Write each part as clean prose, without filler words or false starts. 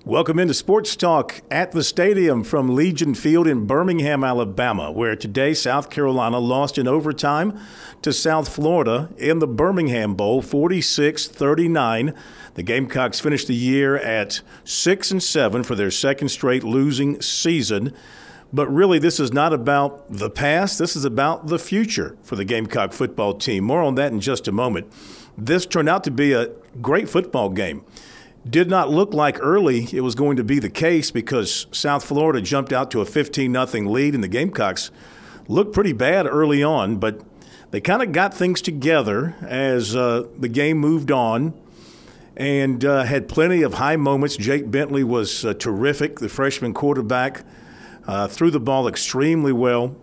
Welcome into Sports Talk at the stadium from Legion Field in Birmingham, Alabama, where today South Carolina lost in overtime to South Florida in the Birmingham Bowl, 46-39. The Gamecocks finished the year at 6-7 for their second straight losing season. But really, this is not about the past. This is about the future for the Gamecock football team. More on that in just a moment. This turned out to be a great football game. Did not look like early it was going to be the case because South Florida jumped out to a 15-0 lead, and the Gamecocks looked pretty bad early on, but they kind of got things together as the game moved on and had plenty of high moments. Jake Bentley was terrific. The freshman quarterback threw the ball extremely well,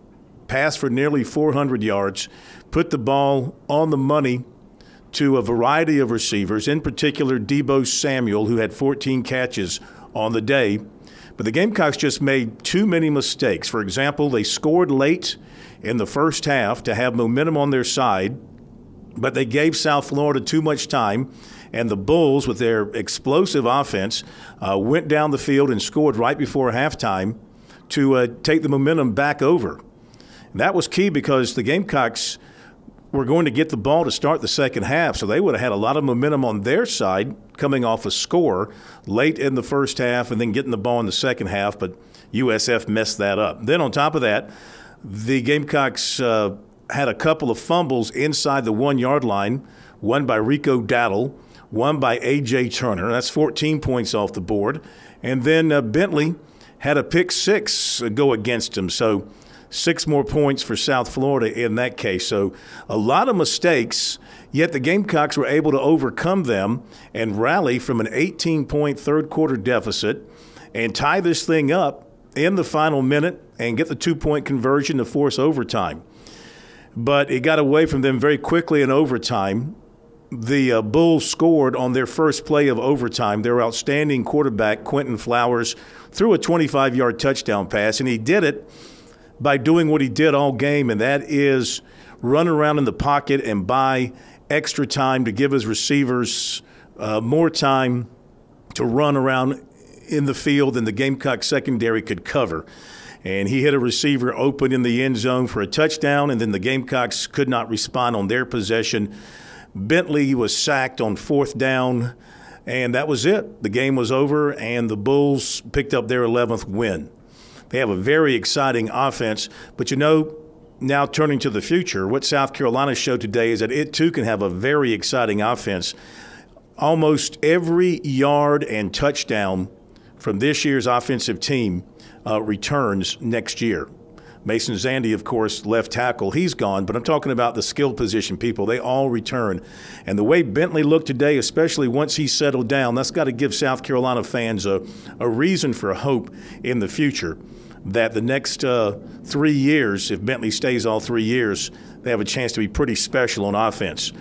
passed for nearly 400 yards, put the ball on the money to a variety of receivers, in particular Deebo Samuel, who had 14 catches on the day. But the Gamecocks just made too many mistakes. For example, they scored late in the first half to have momentum on their side, but they gave South Florida too much time, and the Bulls, with their explosive offense, went down the field and scored right before halftime to take the momentum back over. And that was key because the Gamecocks were going to get the ball to start the second half, so they would have had a lot of momentum on their side coming off a score late in the first half and then getting the ball in the second half, but USF messed that up. Then on top of that, the Gamecocks had a couple of fumbles inside the 1-yard line, one by Rico Dattle, one by A.J. Turner. That's 14 points off the board. And then Bentley had a pick six go against him, so 6 more points for South Florida in that case. So a lot of mistakes, yet the Gamecocks were able to overcome them and rally from an 18-point third-quarter deficit and tie this thing up in the final minute and get the 2-point conversion to force overtime. But it got away from them very quickly in overtime. The Bulls scored on their first play of overtime. Their outstanding quarterback, Quentin Flowers, threw a 25-yard touchdown pass, and he did it by doing what he did all game, and that is run around in the pocket and buy extra time to give his receivers more time to run around in the field than the Gamecock secondary could cover. And he hit a receiver open in the end zone for a touchdown, and then the Gamecocks could not respond on their possession. Bentley was sacked on 4th down, and that was it. The game was over, and the Bulls picked up their 11th win. They have a very exciting offense, but now turning to the future, what South Carolina showed today is that it too can have a very exciting offense. Almost every yard and touchdown from this year's offensive team returns next year. Mason Zandy, of course, left tackle, he's gone, but I'm talking about the skill position people. They all return. And the way Bentley looked today, especially once he settled down, that's got to give South Carolina fans a reason for hope in the future that the next 3 years, if Bentley stays all 3 years, they have a chance to be pretty special on offense.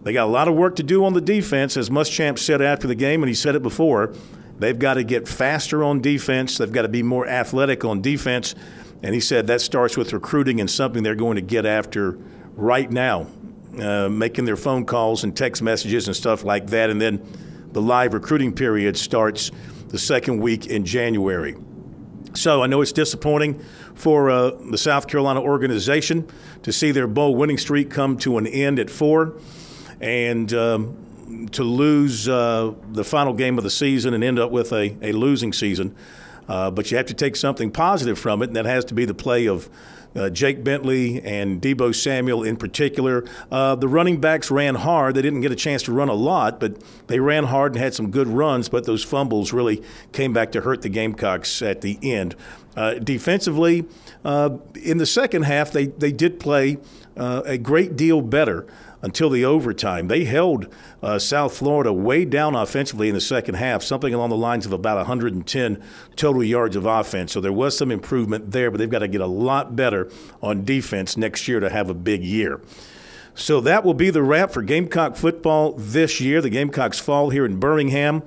They got a lot of work to do on the defense, as Muschamp said after the game, and he said it before. They've got to get faster on defense. They've got to be more athletic on defense. And he said that starts with recruiting and something they're going to get after right now, making their phone calls and text messages and stuff like that. And then the live recruiting period starts the second week in January. So I know it's disappointing for the South Carolina organization to see their bowl winning streak come to an end at 4 and to lose the final game of the season and end up with a losing season. But you have to take something positive from it, and that has to be the play of Jake Bentley and Deebo Samuel in particular. The running backs ran hard. They didn't get a chance to run a lot, but they ran hard and had some good runs, but those fumbles really came back to hurt the Gamecocks at the end. Defensively, in the second half, they did play a great deal better until the overtime. They held South Florida way down offensively in the second half, something along the lines of about 110 total yards of offense. So there was some improvement there, but they've got to get a lot better on defense next year to have a big year. So that will be the wrap for Gamecock football this year. The Gamecocks fall here in Birmingham.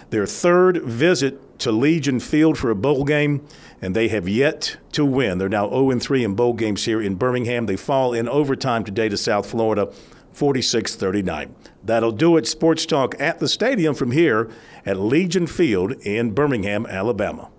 Their third visit to Legion Field for a bowl game, and they have yet to win. They're now 0-3 in bowl games here in Birmingham. They fall in overtime today to South Florida, 46-39. That'll do it. Sports Talk at the Stadium from here at Legion Field in Birmingham, Alabama.